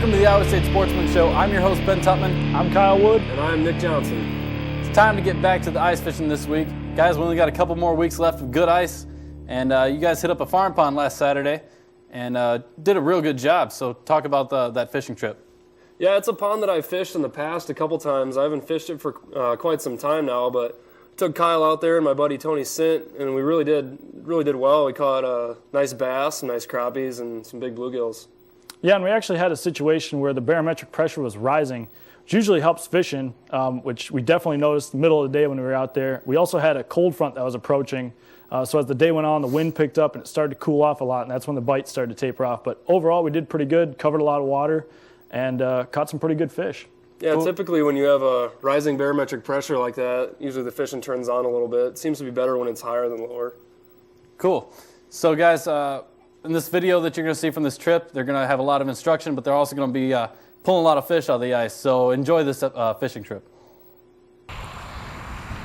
Welcome to the Iowa State Sportsman Show. I'm your host, Ben Tupman. I'm Kyle Wood. And I'm Nick Johnson. It's time to get back to the ice fishing this week. Guys, we only got a couple more weeks left of good ice, and you guys hit up a farm pond last Saturday and did a real good job. So talk about that fishing trip. Yeah, it's a pond that I've fished in the past a couple times. I haven't fished it for quite some time now, but took Kyle out there and my buddy Tony Sint, and we really did well. We caught a nice bass, some nice crappies, and some big bluegills. Yeah, and we actually had a situation where the barometric pressure was rising, which usually helps fishing, which we definitely noticed in the middle of the day when we were out there. We also had a cold front that was approaching, so as the day went on, the wind picked up and it started to cool off a lot, and that's when the bites started to taper off. But overall, we did pretty good, covered a lot of water, and caught some pretty good fish. Yeah, Cool. Typically when you have a rising barometric pressure like that, usually the fishing turns on a little bit. It seems to be better when it's higher than lower. Cool. So guys, in this video that you're going to see from this trip, they're going to have a lot of instruction, but they're also going to be pulling a lot of fish out of the ice. So enjoy this fishing trip. All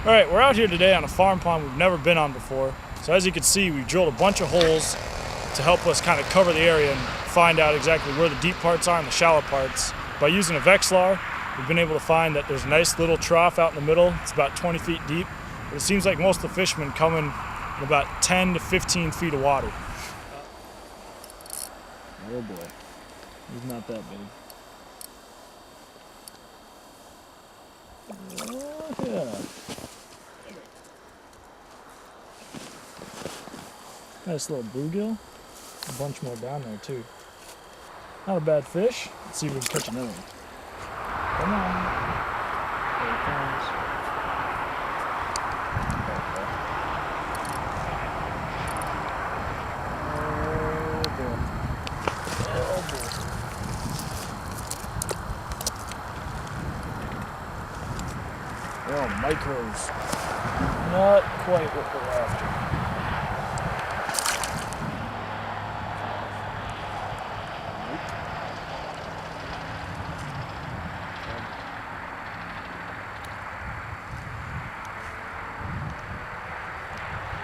right, we're out here today on a farm pond we've never been on before. So as you can see, we drilled a bunch of holes to help us kind of cover the area and find out exactly where the deep parts are and the shallow parts. By using a Vexilar, we've been able to find that there's a nice little trough out in the middle. It's about 20 feet deep, but it seems like most of the fishermen come in about 10 to 15 feet of water. Oh boy, he's not that big. Oh yeah. Nice little bluegill. A bunch more down there too. Not a bad fish. Let's see if we can catch another one. Come on. There it comes. Oh boy. Oh, micros. Not quite what we're after.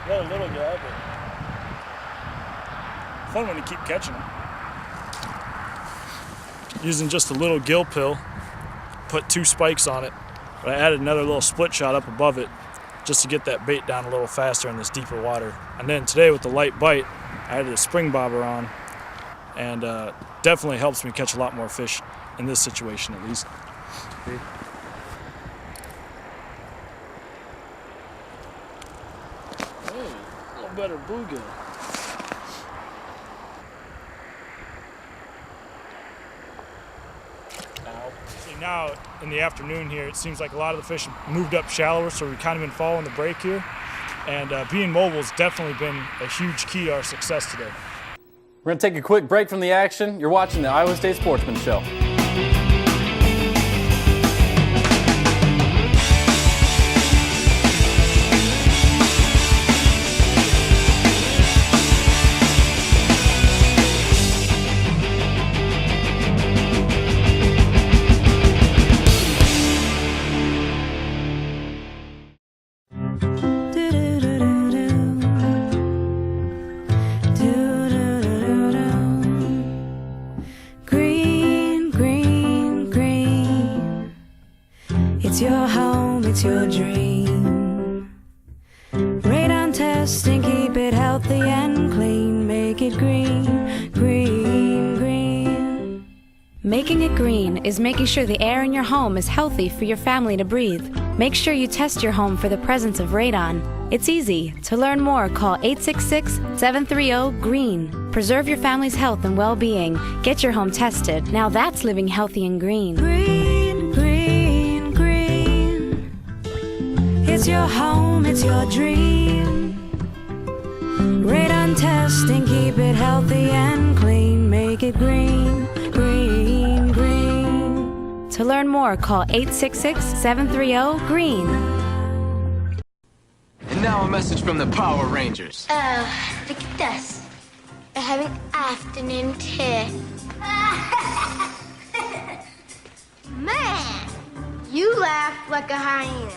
Got a little guy, but fun when you keep catching them. Using just a little gill pill, put 2 spikes on it, but I added another little split shot up above it just to get that bait down a little faster in this deeper water. And then today with the light bite, I added a spring bobber on, and definitely helps me catch a lot more fish in this situation at least. Okay. Better bluegill. See, now in the afternoon here, it seems like a lot of the fish have moved up shallower, so we've kind of been following the break here. And being mobile has definitely been a huge key to our success today. We're going to take a quick break from the action. You're watching the Iowa State Sportsman Show. It's your home, it's your dream. Radon testing, keep it healthy and clean. Make it green, green, green. Making it green is making sure the air in your home is healthy for your family to breathe. Make sure you test your home for the presence of radon. It's easy. To learn more, call 866-730-GREEN. Preserve your family's health and well-being. Get your home tested. Now that's living healthy and green. Green, green, green. It's your home, it's your dream. Radon testing, keep it healthy and clean. Make it green, green, green. To learn more, call 866-730-GREEN. And now a message from the Power Rangers. Oh, look at this. We're having afternoon tea. Man, you laugh like a hyena.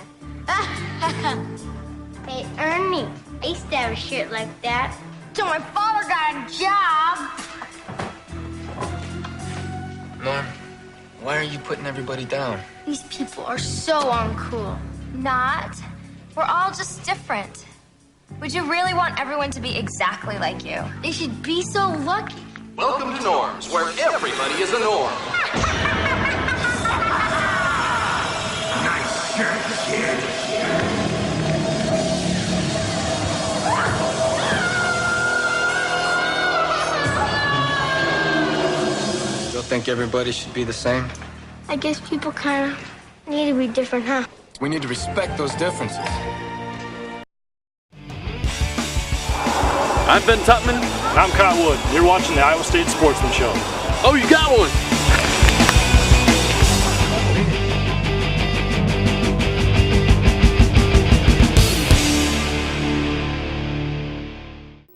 Hey, Ernie, I used to have a shirt like that till my father got a job. Norm, why are you putting everybody down? These people are so uncool. Not. We're all just different. Would you really want everyone to be exactly like you? They should be so lucky. Welcome to Norms, where everybody is a norm. Nice shirt, kid. You don't think everybody should be the same? I guess people kind of need to be different, huh? We need to respect those differences. I'm Ben Tupman. And I'm Kyle Wood. You're watching the Iowa State Sportsman Show. Oh, you got one!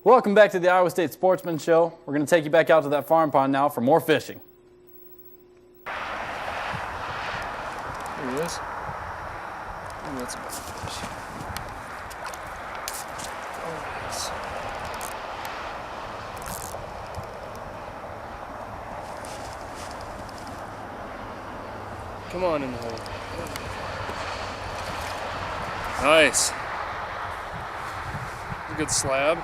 Welcome back to the Iowa State Sportsman Show. We're going to take you back out to that farm pond now for more fishing. There he is. Ooh, that's a big fish. Oh, yes. Come on in the hole. Nice. A good slab. 1,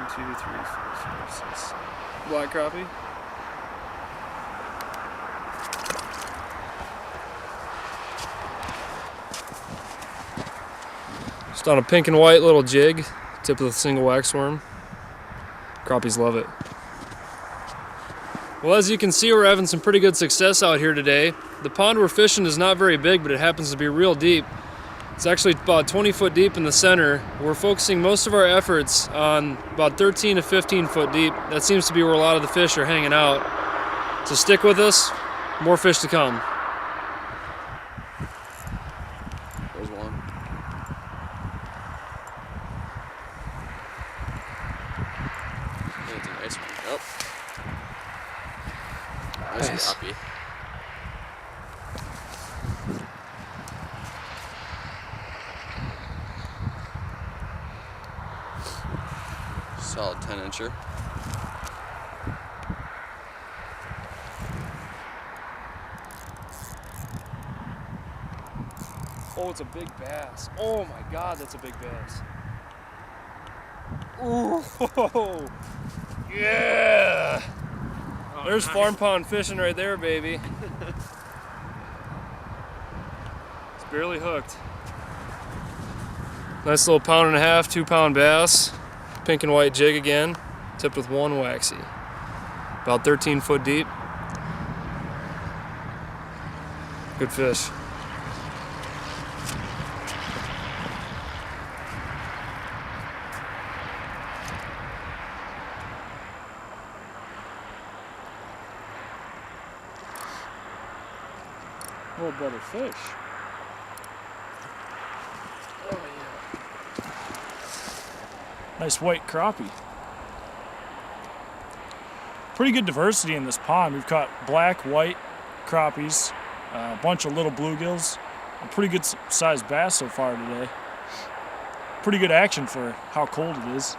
2, 3, 4, 5, 6. Black crappie. Just on a pink and white little jig, tip with a single wax worm. Crappies love it. Well, as you can see, we're having some pretty good success out here today. The pond we're fishing is not very big, but it happens to be real deep. It's actually about 20 foot deep in the center. We're focusing most of our efforts on about 13 to 15 foot deep. That seems to be where a lot of the fish are hanging out. So stick with us, more fish to come. There's one. That's a nice one. Yep. Nice crappie. Solid 10-incher. Oh, it's a big bass. Oh my God, that's a big bass. Ooh, yeah. There's farm pond fishing right there, baby. It's barely hooked. Nice little 1.5 pound, 2 pound bass. Pink and white jig again, tipped with one waxy. About 13 foot deep. Good fish. Little brother fish. Oh yeah. Nice white crappie. Pretty good diversity in this pond. We've caught black, white crappies, a bunch of little bluegills, a pretty good sized bass so far today. Pretty good action for how cold it is.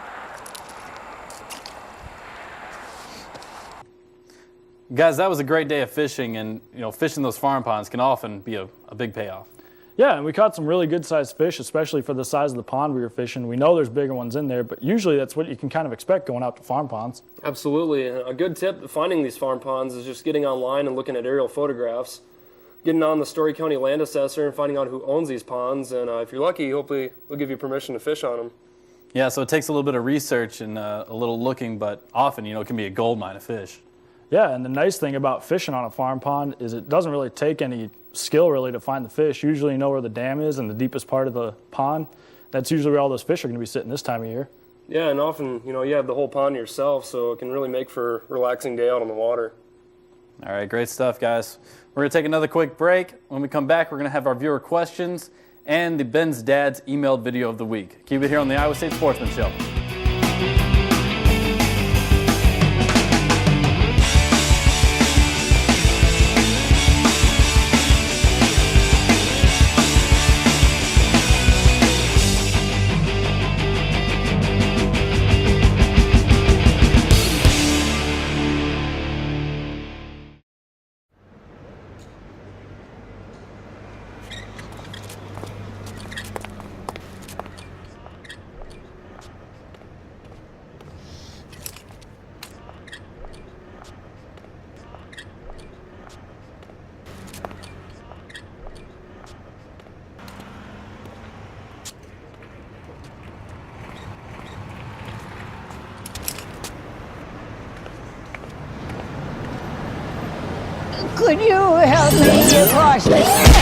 Guys, that was a great day of fishing, and fishing those farm ponds can often be a big payoff. Yeah, and we caught some really good sized fish, especially for the size of the pond we were fishing. We know there's bigger ones in there, but usually that's what you can kind of expect going out to farm ponds. Absolutely. A good tip to finding these farm ponds is just getting online and looking at aerial photographs, getting on the Story County Land Assessor and finding out who owns these ponds, and if you're lucky, hopefully they'll give you permission to fish on them. Yeah, so it takes a little bit of research and a little looking, but often, it can be a gold mine of fish. Yeah, and the nice thing about fishing on a farm pond is it doesn't really take any skill really to find the fish. Usually you know where the dam is and the deepest part of the pond. That's usually where all those fish are going to be sitting this time of year. Yeah, and often, you have the whole pond to yourself, so it can really make for a relaxing day out on the water. All right, great stuff, guys. We're going to take another quick break. When we come back, we're going to have our viewer questions and the Ben's Dad's emailed video of the week. Keep it here on the Iowa State Sportsman Show. Could you help me get across this?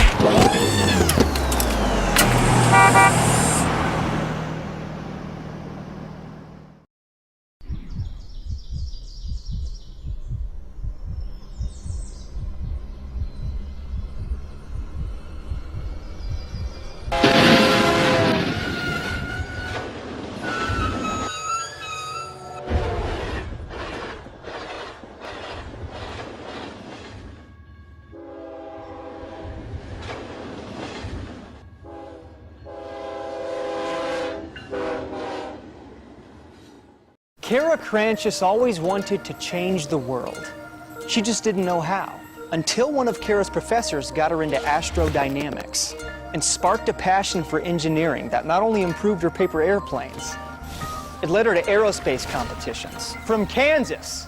Kara Cranchis always wanted to change the world. She just didn't know how, until one of Kara's professors got her into astrodynamics and sparked a passion for engineering that not only improved her paper airplanes, it led her to aerospace competitions, from Kansas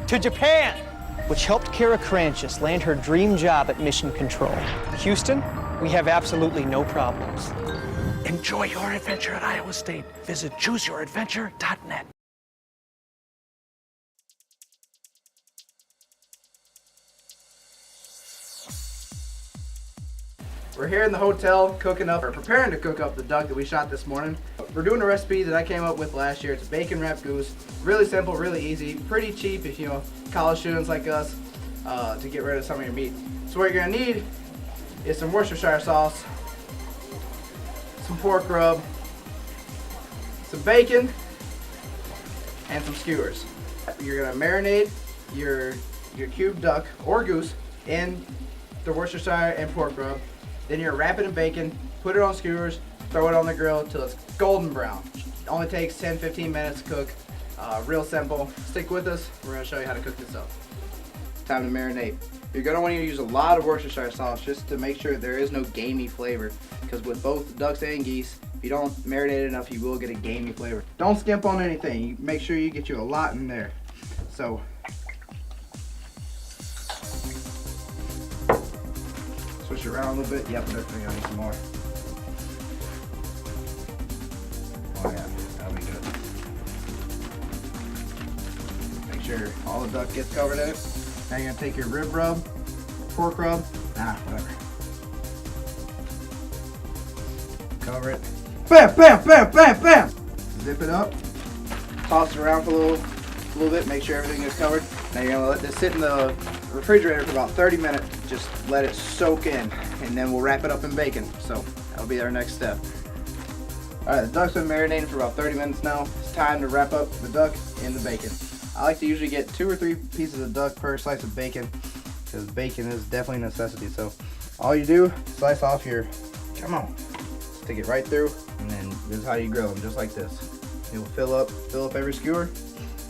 to Japan, which helped Kara Cranchis land her dream job at Mission Control. Houston, we have absolutely no problems. Enjoy your adventure at Iowa State. Visit chooseyouradventure.net. We're here in the hotel cooking up, or preparing to cook up the duck that we shot this morning. We're doing a recipe that I came up with last year. It's a bacon wrapped goose. Really simple, really easy, pretty cheap if you know college students like us to get rid of some of your meat. So what you're gonna need is some Worcestershire sauce, some pork rub, some bacon, and some skewers. You're gonna marinate your cubed duck or goose in the Worcestershire and pork rub. Then you're wrap it in bacon, put it on skewers, throw it on the grill till it's golden brown. It only takes 10-15 minutes to cook. Real simple. Stick with us. We're gonna show you how to cook this up. Time to marinate. You're gonna want to use a lot of Worcestershire sauce just to make sure there is no gamey flavor. Because with both ducks and geese, if you don't marinate it enough, you will get a gamey flavor. Don't skimp on anything. You make sure you get you a lot in there. So switch it around a little bit. Yep, definitely gonna need some more. Oh yeah, that'll be good. Make sure all the duck gets covered in it. Now you're gonna take your rib rub, pork rub, whatever. Cover it. Bam, bam, bam, bam, bam! Zip it up. Toss it around for a little bit, make sure everything is covered. Now you're gonna let this sit in the refrigerator for about 30 minutes. Just let it soak in, and then we'll wrap it up in bacon. So that'll be our next step. Alright, the duck's been marinating for about 30 minutes now. It's time to wrap up the duck in the bacon. I like to usually get 2 or 3 pieces of duck per slice of bacon, because bacon is definitely a necessity. So all you do, slice off your, come on, stick it right through, and then this is how you grill them, just like this. It will fill up every skewer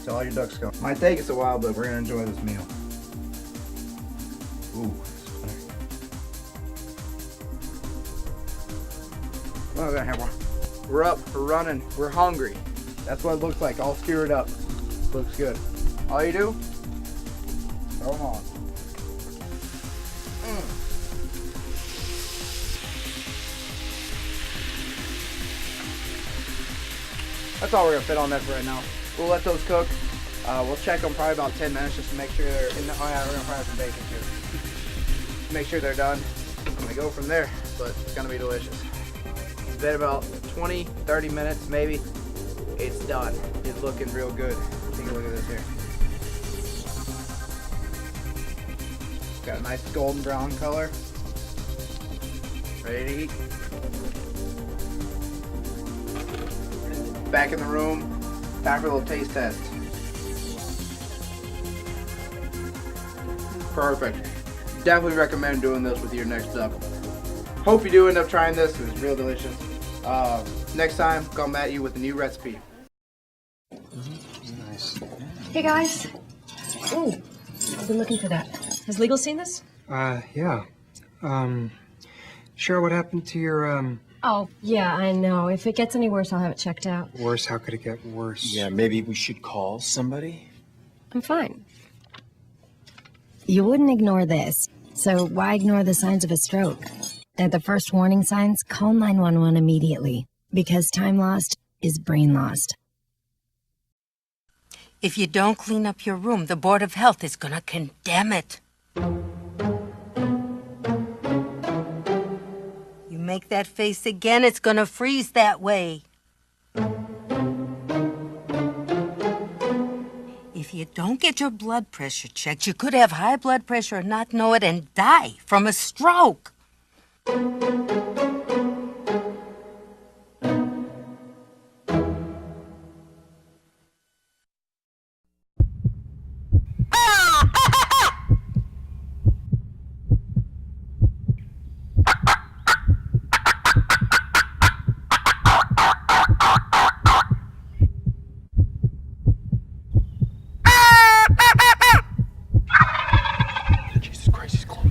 till all your ducks go. Might take us a while, but we're gonna enjoy this meal. Ooh, oh, we're gonna have one. We're up, we're running, we're hungry. That's what it looks like, all skewered up. Looks good. All you do, throw them on. That's all we're gonna fit on that for right now. We'll let those cook. We'll check them probably about 10 minutes just to make sure they're in the, oh yeah, we're gonna probably have some bacon too. Make sure they're done. I'm gonna go from there, but it's gonna be delicious. It's been about 20-30 minutes maybe. It's done. It's looking real good. Take a look at this here. Got a nice golden brown color. Ready to eat. Back in the room. Time for a little taste test. Perfect. Definitely recommend doing this with your next duck. Hope you do end up trying this. It was real delicious. Next time, come at you with a new recipe. Nice. Hey guys. Ooh, I've been looking for that. Has Legal seen this? Yeah. Cheryl, what happened to your, Oh, yeah, I know. If it gets any worse, I'll have it checked out. Worse? How could it get worse? Yeah, maybe we should call somebody? I'm fine. You wouldn't ignore this, so why ignore the signs of a stroke? At the first warning signs, call 911 immediately, because time lost is brain lost. If you don't clean up your room, the Board of Health is gonna condemn it. You make that face again, it's gonna freeze that way. If you don't get your blood pressure checked, you could have high blood pressure and not know it and die from a stroke. Jesus Christ, he's close.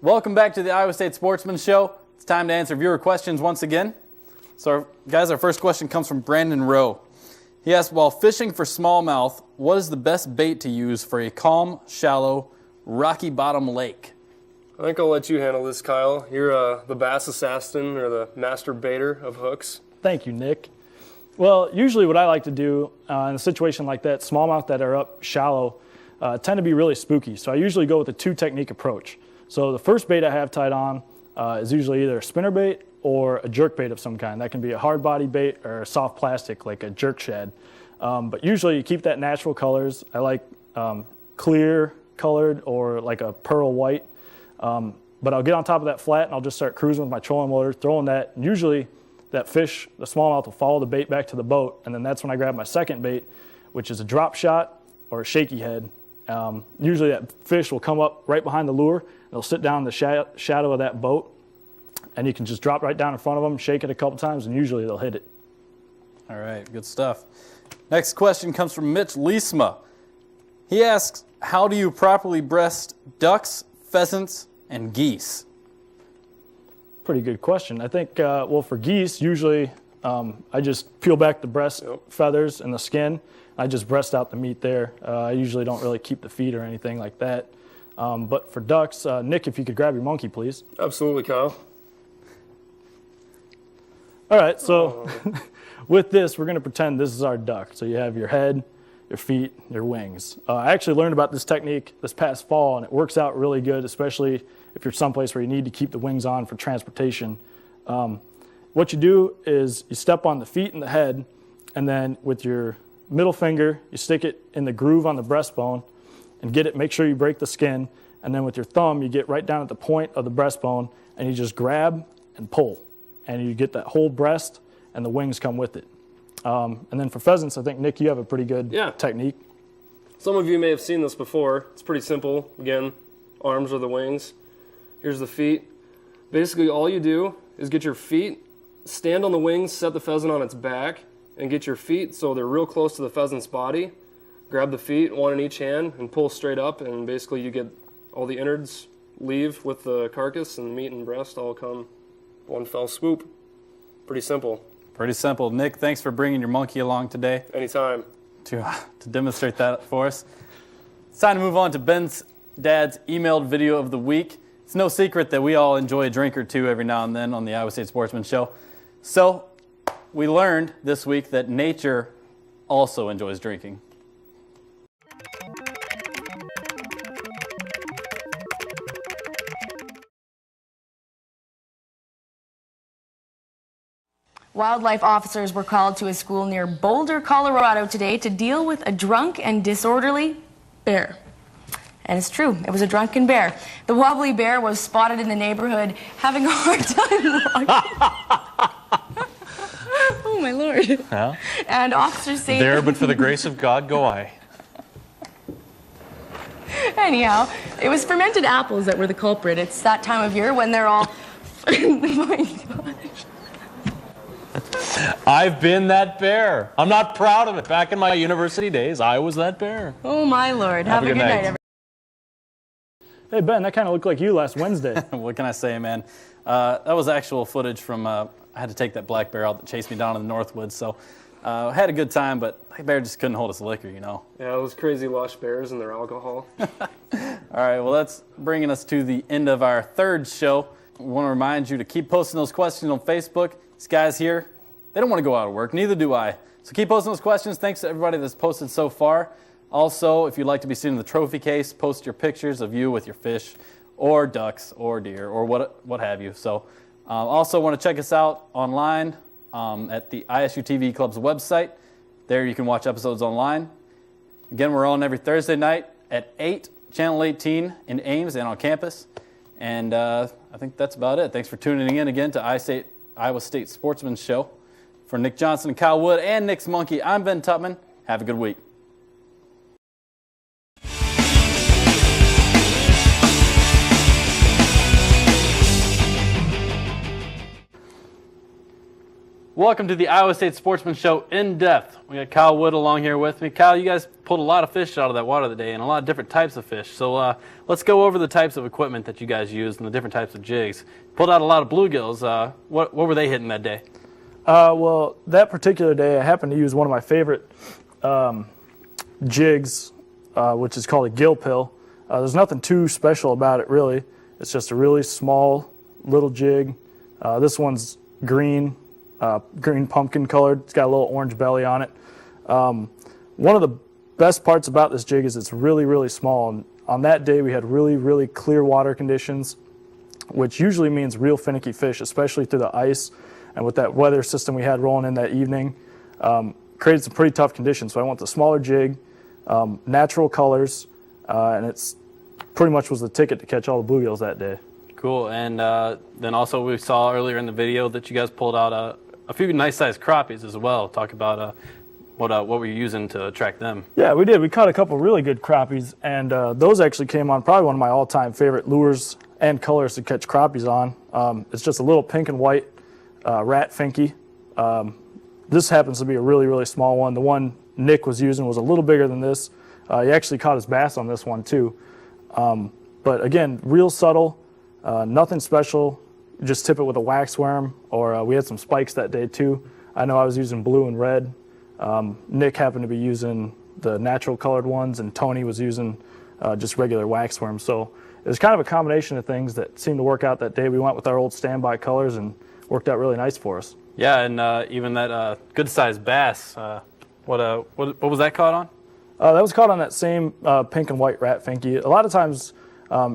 Welcome back to the Iowa State Sportsman Show. It's time to answer viewer questions once again. So, guys, our first question comes from Brandon Rowe. He asked, while fishing for smallmouth, what is the best bait to use for a calm, shallow, rocky bottom lake? I think I'll let you handle this, Kyle. You're the bass assassin or the master baiter of hooks. Thank you, Nick. Well, usually what I like to do in a situation like that, smallmouth that are up shallow tend to be really spooky. So I usually go with a two-technique approach. So the first bait I have tied on is usually either a spinner bait or a jerk bait of some kind. That can be a hard body bait or a soft plastic like a jerk shad. But usually you keep that natural colors. I like clear colored or like a pearl white. But I'll get on top of that flat and I'll just start cruising with my trolling motor, throwing that. And usually that fish, the smallmouth, will follow the bait back to the boat. And then that's when I grab my second bait, which is a drop shot or a shaky head. Usually that fish will come up right behind the lure. They'll sit down in the shadow of that boat, and you can just drop right down in front of them, shake it a couple times, and usually they'll hit it. All right, good stuff. Next question comes from Mitch Liesma. He asks, how do you properly breast ducks, pheasants, and geese? Pretty good question. I think, well, for geese, usually I just peel back the breast feathers and the skin. I just breast out the meat there. I usually don't really keep the feet or anything like that. But for ducks, Nick, if you could grab your monkey, please. Absolutely, Kyle. All right, so with this, we're going to pretend this is our duck. So you have your head, your feet, your wings. I actually learned about this technique this past fall, and it works out really good, especially if you're someplace where you need to keep the wings on for transportation. What you do is you step on the feet and the head, and then with your middle finger, you stick it in the groove on the breastbone, and make sure you break the skin, and then with your thumb you get right down at the point of the breastbone and you just grab and pull, and you get that whole breast and the wings come with it. And then for pheasants, I think, Nick, you have a pretty good technique. Some of you may have seen this before. It's pretty simple. Again, arms are the wings. Here's the feet. Basically all you do is get your feet, stand on the wings, set the pheasant on its back, and get your feet so they're real close to the pheasant's body. Grab the feet, one in each hand, and pull straight up, and basically you get all the innards leave with the carcass, and meat and breast all come one fell swoop. Pretty simple. Pretty simple. Nick, thanks for bringing your monkey along today. Anytime. To demonstrate that for us. It's time to move on to Ben's dad's emailed video of the week. It's no secret that we all enjoy a drink or two every now and then on the Iowa State Sportsman Show. So we learned this week that nature also enjoys drinking. Wildlife officers were called to a school near Boulder, Colorado today to deal with a drunk and disorderly bear. And it's true, it was a drunken bear. The wobbly bear was spotted in the neighborhood having a hard time walking. Oh my lord. Yeah. And officers say... There, but for the grace of God, go I. Anyhow, it was fermented apples that were the culprit. It's that time of year when they're all... My gosh. I've been that bear. I'm not proud of it. Back in my university days, I was that bear. Oh, my lord. Have a good night, everyone. Hey, Ben, that kind of looked like you last Wednesday. What can I say, man? That was actual footage from, I had to take that black bear out that chased me down in the Northwoods, so had a good time, but that bear just couldn't hold his liquor, you know. Yeah, those crazy lush bears and their alcohol. All right, well, that's bringing us to the end of our third show. We want to remind you to keep posting those questions on Facebook. These guys here, they don't want to go out of work, neither do I. So keep posting those questions. Thanks to everybody that's posted so far. Also, if you'd like to be seen in the trophy case, post your pictures of you with your fish or ducks or deer or what have you. So also want to check us out online at the ISUtv Club's website. There you can watch episodes online. Again, we're on every Thursday night at 8, Channel 18 in Ames and on campus. And I think that's about it. Thanks for tuning in again to Iowa State Sportsman Show. For Nick Johnson, Kyle Wood, and Nick's Monkey, I'm Ben Tupman. Have a good week. Welcome to the Iowa State Sportsman Show in depth. We got Kyle Wood along here with me. Kyle, you guys pulled a lot of fish out of that water today and a lot of different types of fish. So let's go over the types of equipment that you guys used and the different types of jigs. Pulled out a lot of bluegills. What were they hitting that day? Well, that particular day, I happened to use one of my favorite jigs, which is called a gill pill. There's nothing too special about it, really. It's just a really small little jig. This one's green pumpkin colored. It's got a little orange belly on it. One of the best parts about this jig is it's really, really small. And on that day, we had really, really clear water conditions, which usually means real finicky fish, especially through the ice. And with that weather system we had rolling in that evening, created some pretty tough conditions. So I went the smaller jig, natural colors, and it's pretty much was the ticket to catch all the bluegills that day. Cool. And then also we saw earlier in the video that you guys pulled out a few nice-sized crappies as well. Talk about what were you using to attract them? Yeah, we did. We caught a couple really good crappies, and those actually came on probably one of my all-time favorite lures and colors to catch crappies on. It's just a little pink and white rat finky. This happens to be a really, really small one. The one Nick was using was a little bigger than this. He actually caught his bass on this one too. But again, real subtle, nothing special. Just tip it with a wax worm, or we had some spikes that day too. I know I was using blue and red. Nick happened to be using the natural colored ones, and Tony was using just regular wax worms. So it was kind of a combination of things that seemed to work out that day. We went with our old standby colors and worked out really nice for us. Yeah, and even that good-sized bass. What was that caught on? That was caught on that same pink and white rat finky. A lot of times,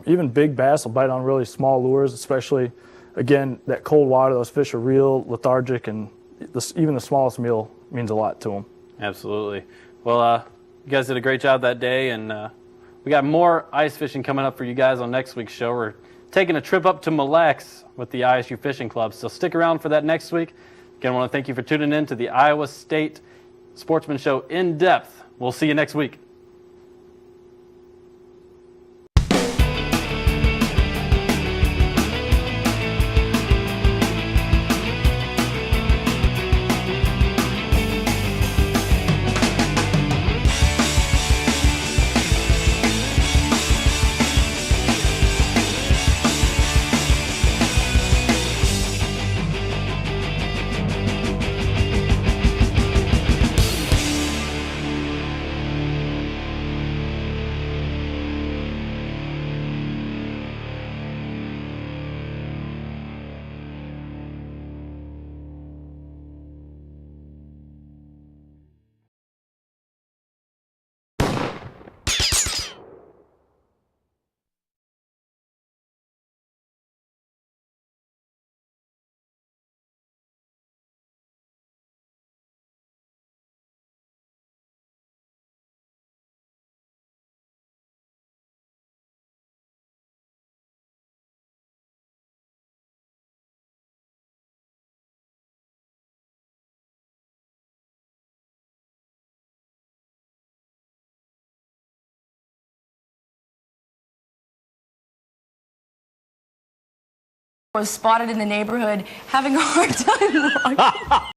even big bass will bite on really small lures, especially, again, that cold water. Those fish are real lethargic, and even the smallest meal means a lot to them. Absolutely. Well, you guys did a great job that day, and we got more ice fishing coming up for you guys on next week's show. We're taking a trip up to Mille Lacs with the ISU Fishing Club, so stick around for that next week. Again, I want to thank you for tuning in to the Iowa State Sportsman Show in depth. We'll see you next week. was spotted in the neighborhood having a hard time walking.